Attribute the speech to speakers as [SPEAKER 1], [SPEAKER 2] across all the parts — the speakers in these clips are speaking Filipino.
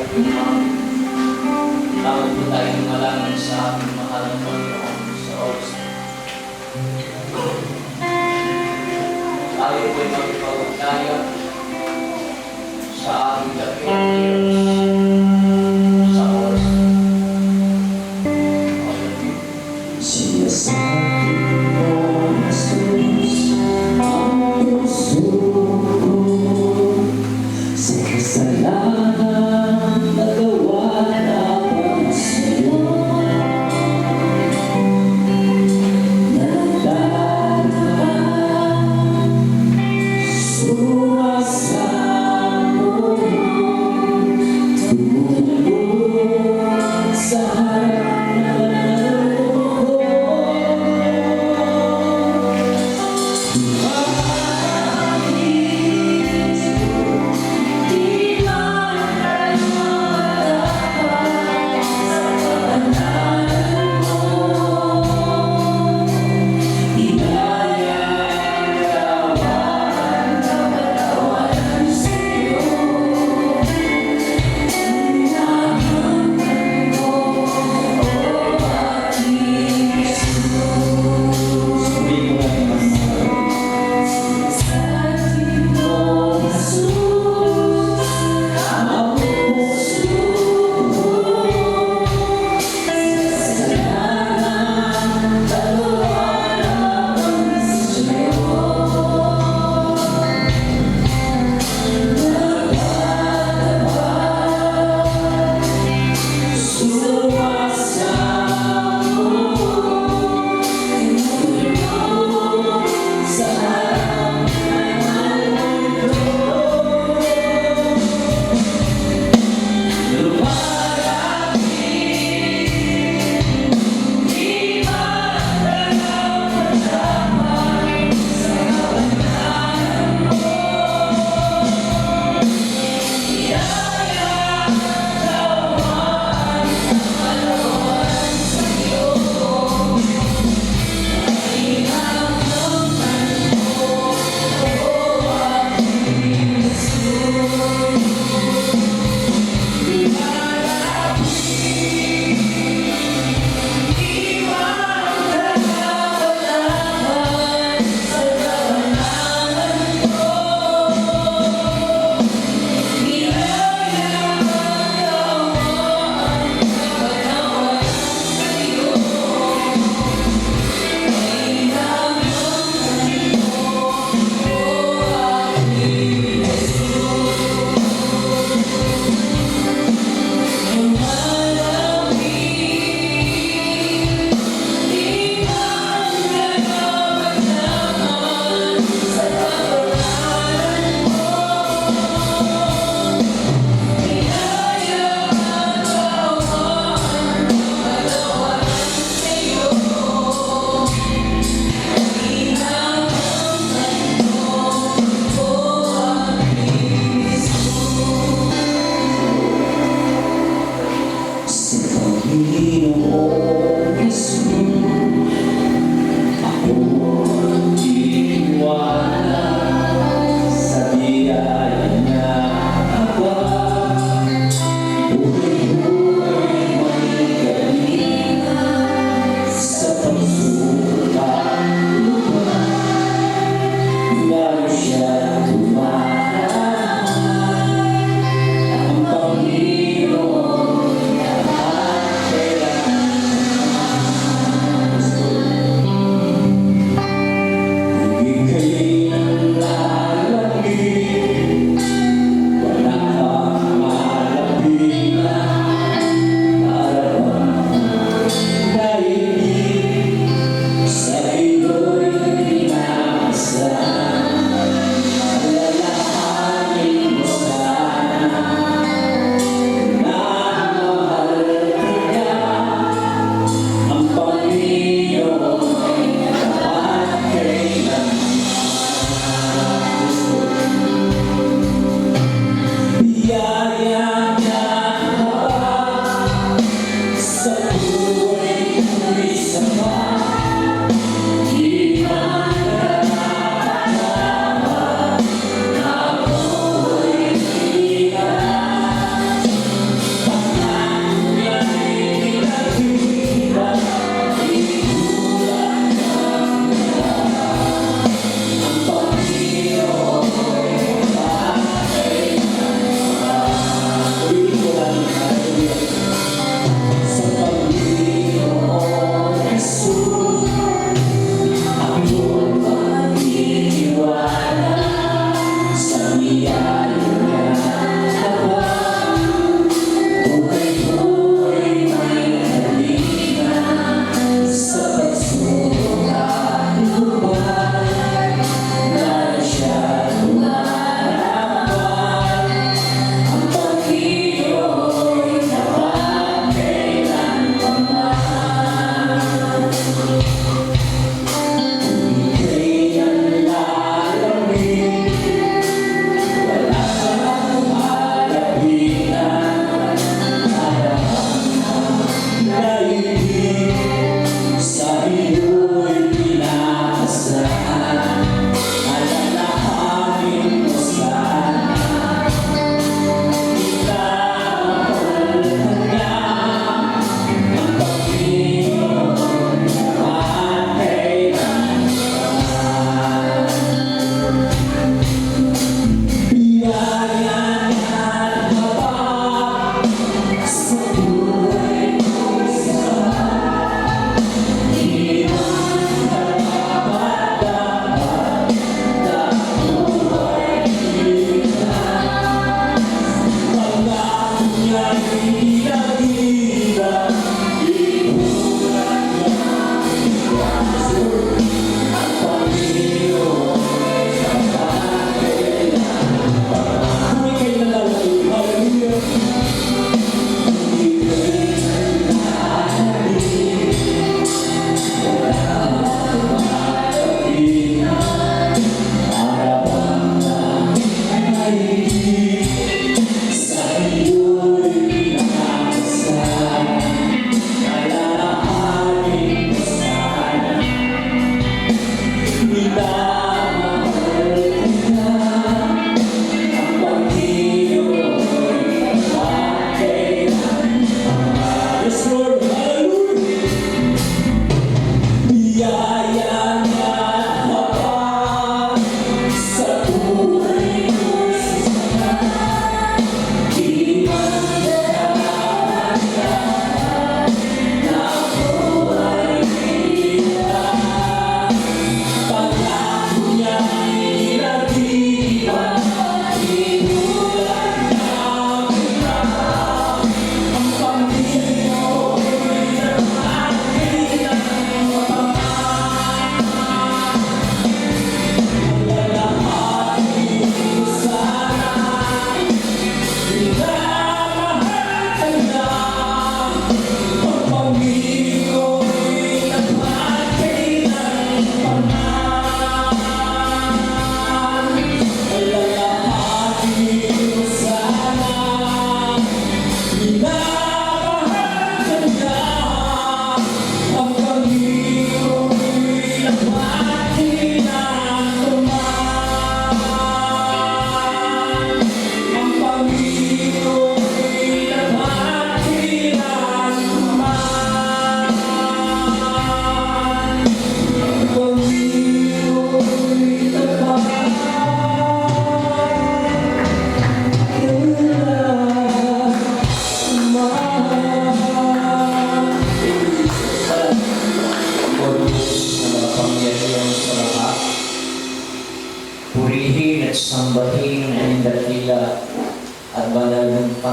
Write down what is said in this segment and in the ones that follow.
[SPEAKER 1] Tawag po tayong malangin sa aming mahal na Panginoon sa oras. Tayo po'y magpapagkaya sa aming kapitid sa oras.
[SPEAKER 2] Sinasabi mo na sus ang puso ko sa kasalanan na gawa laban sa'yo. Nagdaan ka, sura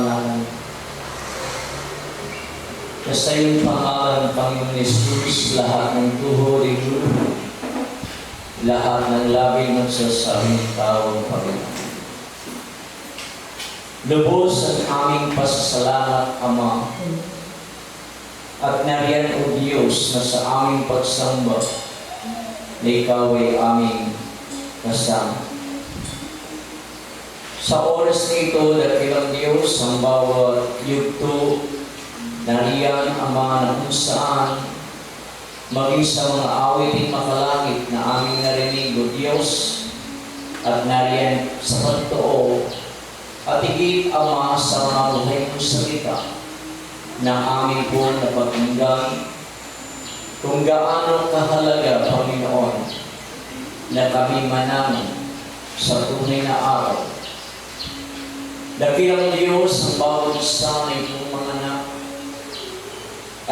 [SPEAKER 1] pangalan. Sa iyong pangalan, Panginoon Jesus, lahat ng tuhod ay luluhod, lahat ng labi magsasabing tao, Panginoon. Lubos ang aming pasasalamat, Ama, at nariyan, O Diyos, na sa aming pagsamba na Ikaw ay aming kasama. Sa oras na ito, dakilang Diyos, ang bawat yugto, nariyan, Ama, na kung saan maging sa mga awiting makalangit na aming narinig, O Diyos, at nariyan sa pagtoo, at higit, Ama, sa mga buhay mong salita na aming po napakinggan, kung gaano kahalaga, Panginoon, na kami manangin sa tunay na araw. Dakilang Diyos, ang bawat isa ng iyong mga anak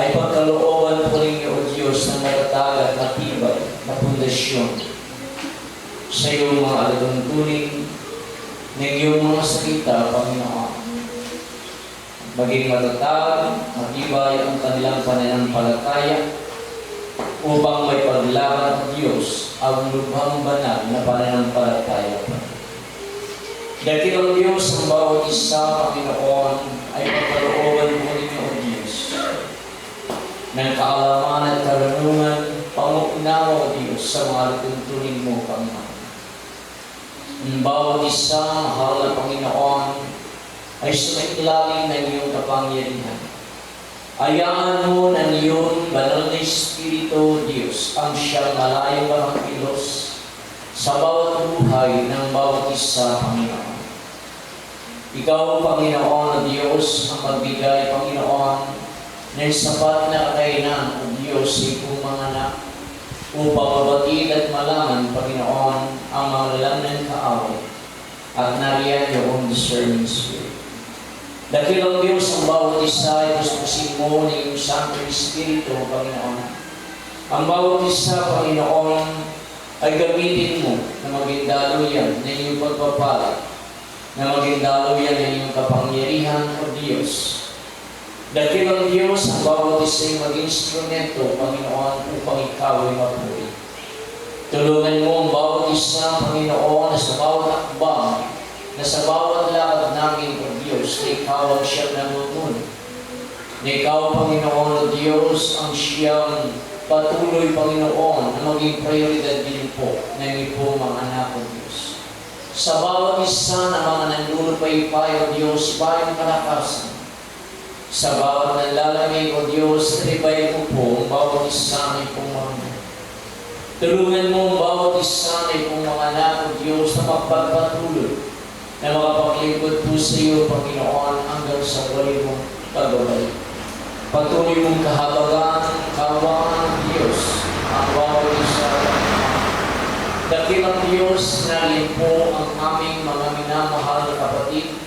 [SPEAKER 1] ay pagkalooban po ninyo, O Diyos, ng matatag at matibay na pundasyon sa iyong mga alatuntunin ng iyong mga salita, Panginoon. Maging matatag, matibay ang kanilang pananampalataya upang may paglaban ng Diyos ang lubhang banal na pananampalataya. Dakilang Diyos, ang bawat isa, Panginoon, ay pagkalooban mo ninyo, O Diyos, ng kaalaman at karunungan, pangunawa, O Diyos, sa mga tuntunin mo, Panginoon. Ang bawat isa, mahal na Panginoon, ay sumailalim ng iyong kapangyarihan. Ayaan mo ng iyong banal na Espiritu, Diyos, ang siyang malayang marangkilos sa bawat buhay ng bawat isa, Panginoon. Ikaw, Panginoon na Diyos, ang magbigay, Panginoon, ng sapat na kakainan, O Diyos, sa iyong mga anak, upang mabatid at malaman, Panginoon, ang mga lalang kaaway, at nariyan yung discerning spirit. Dakilang Diyos, ang bawat isa ay gustusin mo ng iyong Santo Espiritu, Panginoon. Ang bawat isa, Panginoon, ay gamitin mo na maging daluyan ng iyong pagpapala, na maging daluyan ng iyong kapangyarihan, O Diyos. Dakilang Diyos, ang bawat isa ay maging instrumento, Panginoon, upang ikaw ay mapuri. Tulungan mo ang bawat isa, Panginoon, na sa bawat akbang, na sa bawat lakad namin, O Diyos, na ikaw ang siyang namumuno. Na ikaw, Panginoon, O Diyos, ang siyang patuloy, Panginoon, na maging prioridad din po ng iyong mga anak, O Diyos. Sa bawat isa na mga nanlulupay-pay, O Diyos, bayang kalakasan. Sa bawat nanlalamig, O Diyos, tribay mo po ang bawat isa ng iyong mga anak. Tulungan mo ang bawat isa ng iyong mga anak, O Diyos, na magpagpatuloy, na makapaglingkod po sa iyo, Panginoon, hanggang sa wali mong pagbabalik. Patuloy mong kahabagan, kaawaan ng Diyos, ang bawat isa. Dakilang Diyos, narin po ang aming mga minamahal na kapatid,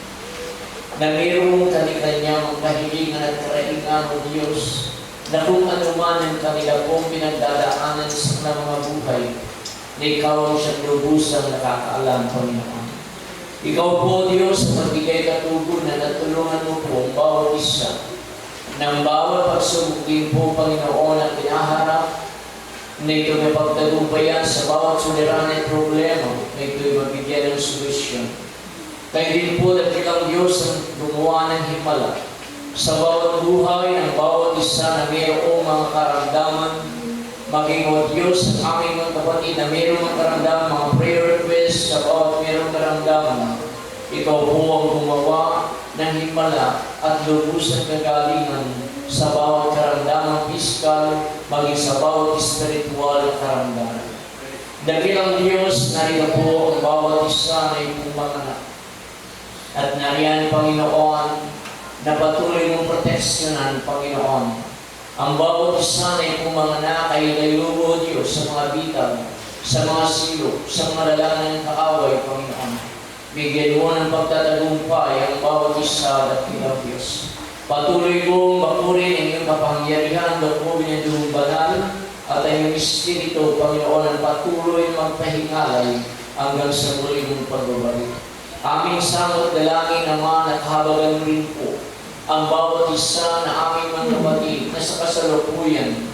[SPEAKER 1] na mayroong kanyang kahilingan at karaingan, O Diyos, na kung anuman ang kanila pong pinagdadaanan sa mga buhay, na ikaw ang siyang lubusang nakakaalam, Panginoon. Ikaw po, Diyos, ang magbigay katugunan at tulungan mo po ang bawat isa ng bawat pagsubok po, Panginoon, ang pinaharap na ito may pagtagumpayan sa bawat suliranin at problema na ito'y mabigyan ng solusyon. Kaya din po, dakilang Diyos ang gumawa ng himala sa bawat buhay ng bawat isa na mayroong mga karamdaman, maging, O Diyos, ang aming mga kapatid na mayroong mga karamdaman, mga prayer requests sa bawat mayroong karamdaman. Ikaw po ang gumawa ng himala at lubusang kagalingan sa bawat karamdaman piskal, maging sa bawat spiritual na karamdaman. Dakilang Diyos, narito po ang bawat isa na iyong mga anak. At nariyan, Panginoon, na patuloy mong proteksyonan, Panginoon, ang bawat isa na iyong mga anak ay nailubo, Diyos, sa mga bitag, sa mga silo, sa mga lalangan ng kaaway, Panginoon. Bigyan mo ng pagtatagumpay ang bawat isa at Dakilang Diyos. Patuloy mong bakurin ang iyong kapangyarihan, bakurin ang iyong banal, at ang iyong Espiritu, Panginoon, ang patuloy magpahingalay hanggang sa muli mong pagbabalik. Aming samot dalangin naman at habagan rin po ang bawat isa na aming mga kapatid na sa kasalukuyan.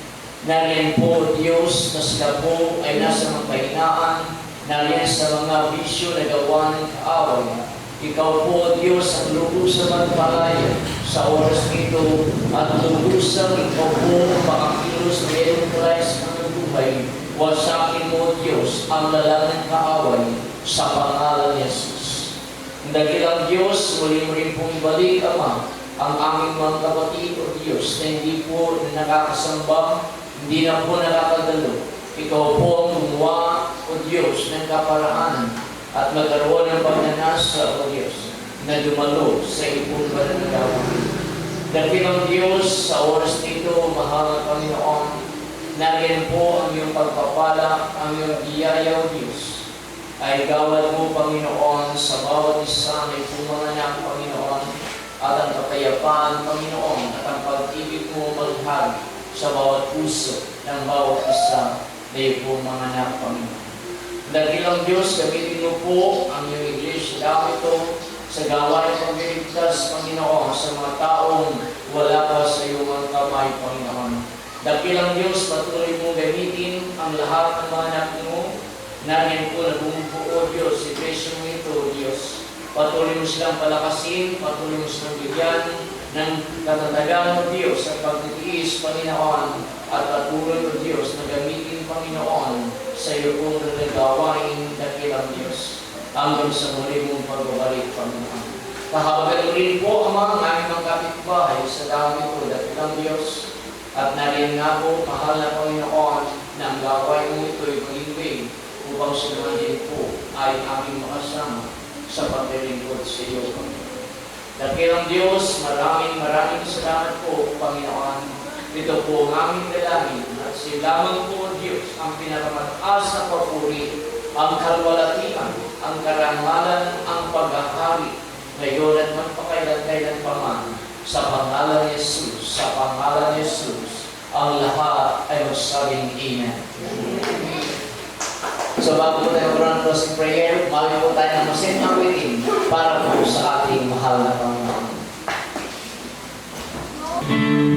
[SPEAKER 1] Nariyan po, Diyos, na sila po ay nasa mga kahinaan, nariyan sa mga bisyo na gawa ng kaaway. Ikaw po, Diyos, ang lubusang magpalaya sa oras nito at lubusang ikaw po makakilos na iyong Christ ng buhay. Wasakin mo, Diyos, ang lalang ng kaaway sa pangalan ni Jesus. Ang dakilang Diyos, muli mo rin pong ibalik, Ama, ang aming mga kapatid o Diyos na hindi po nakakasamba, hindi na po nakakadalo. Ikaw po ang gumawa o Diyos ng kaparaanan at magkaroon ng pagnanasa o Diyos na dumalo sa ipong pananagawa. Dakilang Diyos, sa oras nito, mahal na Panginoon, nariyan po ang iyong pagpapala, ang iyong biyaya o Diyos. Ay gawad mo, Panginoon, sa bawat isa na ipumanganak, Panginoon, at ang kapayapaan, Panginoon, at ang pag-ibig mo maghag sa bawat puso ng bawat isa na ipumanganak, Panginoon. Dakilang Diyos, gamitin mo po ang iyong iglesia daw ito sa gawain pagliligtas, Panginoon, sa mga taong wala pa sa iyong mga kamay, Panginoon. Dakilang Diyos, patuloy mong gamitin ang lahat ng mga anak mo. Nariyan po na bumubuo, Diyos, si Iglesia mo ito, Diyos. Patuloy mo silang palakasin, patuloy mo silang bigyan ng katatagan mo, Diyos, at pagtitiis, Panginoon, at patuloy mo, Diyos, na gamitin, Panginoon, sa iyo pong nagagawain, dakilang Diyos, hanggang sa muli mong pagbabalik, Panginoon. Kahabagan rin po, Ama, ang aming mga kapitbahay sa dami po, dakilang Diyos, at nariyan nga po, mahal na Panginoon, na ang gawain mo ito'y maging upang sila din po ay aming makasama sa paglilingkod sa iyo, Panginoon. Dakilang Diyos, maraming salamat po, Panginoon. Ito po ang aming dalangin at si lamang po, Diyos, ang pinakamataas na papuri, ang kalwalatian, ang karangalan, ang paghahari, ngayon at magpakailan-kailan pa man, sa pangalan ni Jesus, sa pangalan ni Jesus, ang lahat ay magsabing Amen. So bago po tayo magkaroon ng closing prayer, mali po tayo ng masin awitin para po sa ating mahal na Panginoon.
[SPEAKER 3] Thank you.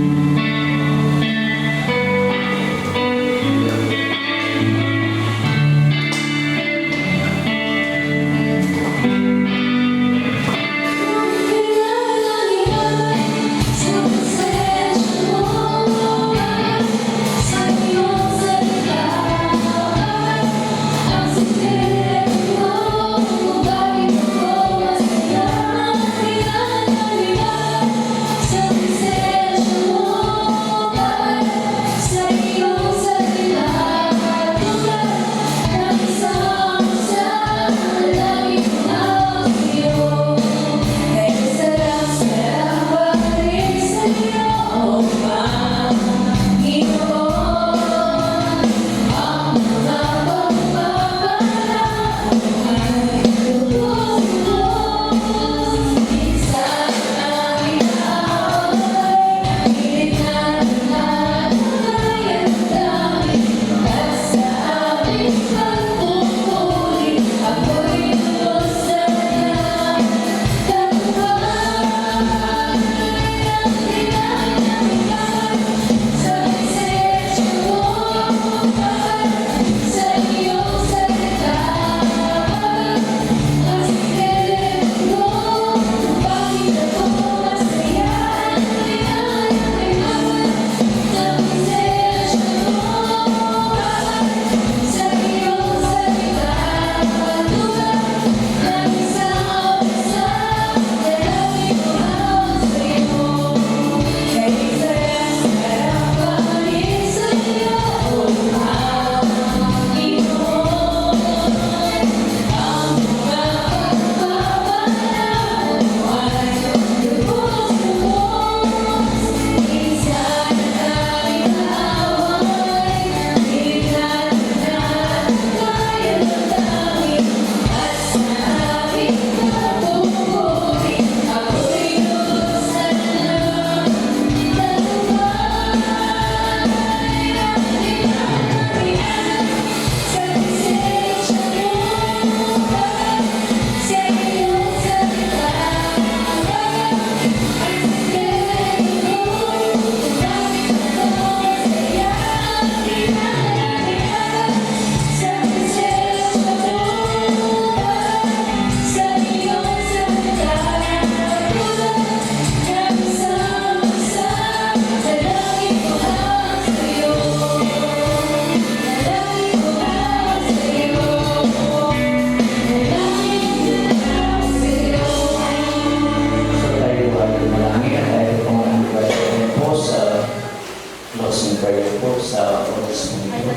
[SPEAKER 1] prayer po sa oras mo ito.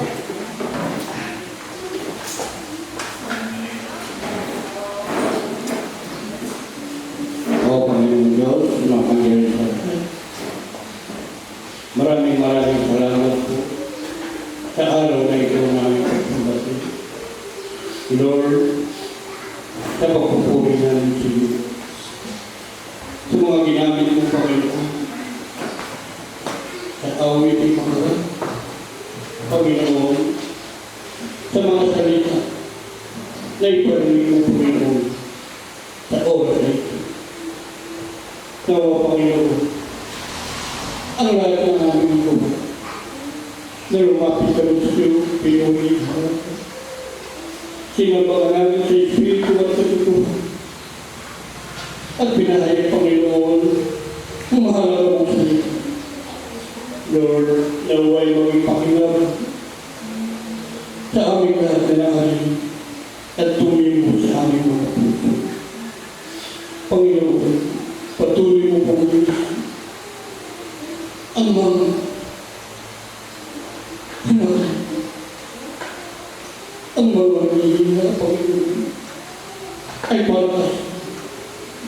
[SPEAKER 3] O Panginoon Diyos, mapangyarin sa maraming salamat po sa araw na ito namin pagpapati. Lord, sa pagpupuri namin sa iyo. Sa mga ginamit mo, Panginoon, sa awit ni Panginoon, sa mga salita na iparinig mo, Panginoon, sa oras na ito. Nawa, Panginoon, ang lahat ng aming lupa na lumapit kami sa iyo, pinuli harap. Sinambahan namin sa Espiritu at sa Tutuhan. At pinahayag, Panginoon, ang mahalaga mong salita. Lord, naway maging pakinggan sa aming lahat na nakarin at tumingin sa aming mga puso. Panginoon, patuloy mo pong ang mga ang mga hihina, Panginoon, ay patas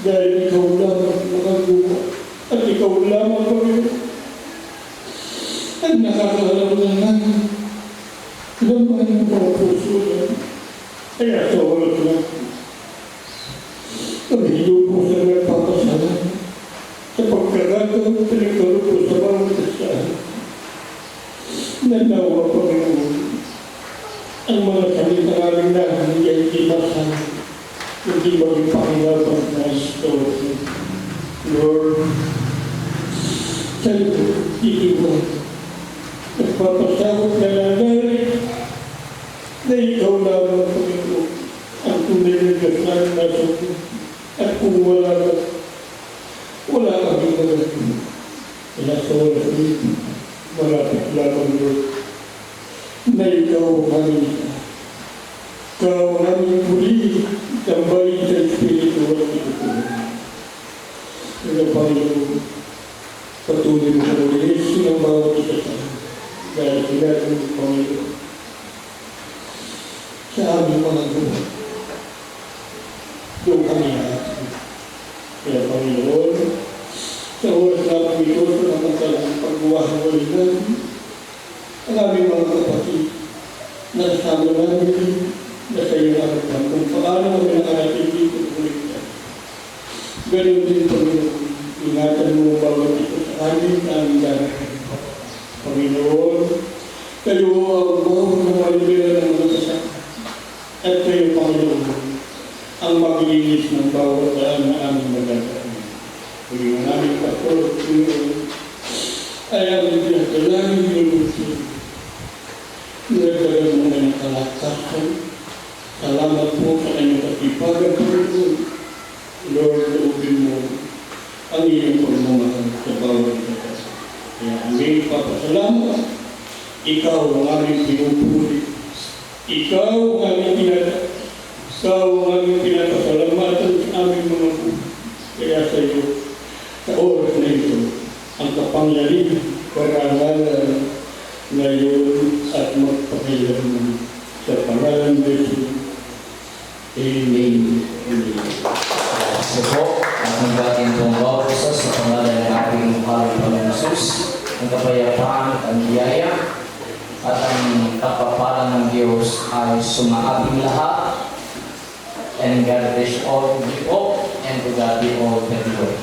[SPEAKER 3] dahil ikaw lamang nakagawa at ikaw lamang, Panginoon, ang nakakalam na namin laman ng mga puso na kaya sa oras na ang hiyo po sa nagpapasalan sa pagkakataon pinagkaroon po sa mga kasahan. Nanawa, Panginoon, ang mga salita namin na hindi ay kinasal, hindi maging pakilaban na istorya. Lord, sa iyo, iiwan, nagpapasakot na nangyari na ikaw lamang, Panginoon, ang tunay na kasal na sa at kung wala kami galit. Kaya sa oras nito, malapit lamang, Lord, na ikaw kami. Ikaw kami muli, tambay sa Espiritu at Tutuhan. Kaya Panginoon, patuloy mo sa ulis ng bawat isa sa amin. Dahil sila ng Panginoon sa aming mga buhay. Doon kami natin. Kaya Panginoon, sa oras namin ito, sa mga pagbuwahan mo rin namin, ang aming mga kapatid, nasama namin na sa iyong alam kung paano kami nakarating dito sa kulitan. Ganun din, Panginoon, ingatan mo ang bawat ito sa amin na aming darating. Panginoon, kayo ang bawat ng malibera ng mga kasama. At kayo, Panginoon, ang maglinis ng bawat daan na aming magagawa. Kung yung aming pastor, Panginoon, ay aming pinagdalangin yung lusin. Nagdagan mo na ng kalakasan. Salamat po sa kanyang katipagan, Panginoon. Lord, loobin mo ang iyong pagmamahal sa bawat daan. Kaya aming papasalamat. Ikaw ang aming pinupuli. Ikaw ang aming pinapasalamatan sa aming mga buhay. Kaya sa iyo, sa oras na ito, ang kapangyarihan, karangalan, ngayon at magpakailanman sa pangalan ng Jesus. Amen. Amen.
[SPEAKER 1] So po, at nagbatin po ang bawat isa sa pangalan ng ating mahal Panginoon Jesus, ang kapayapaan at ang biyaya at ang kapapalan ng Diyos ay sumaating lahat. And God bless all of you all, and to God be all the glory.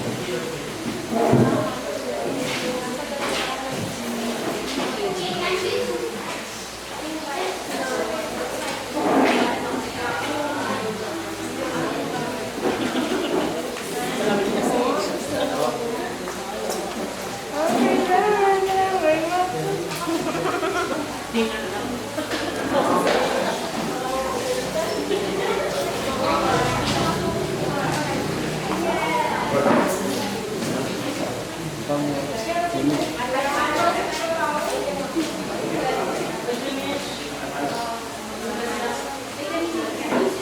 [SPEAKER 3] Pang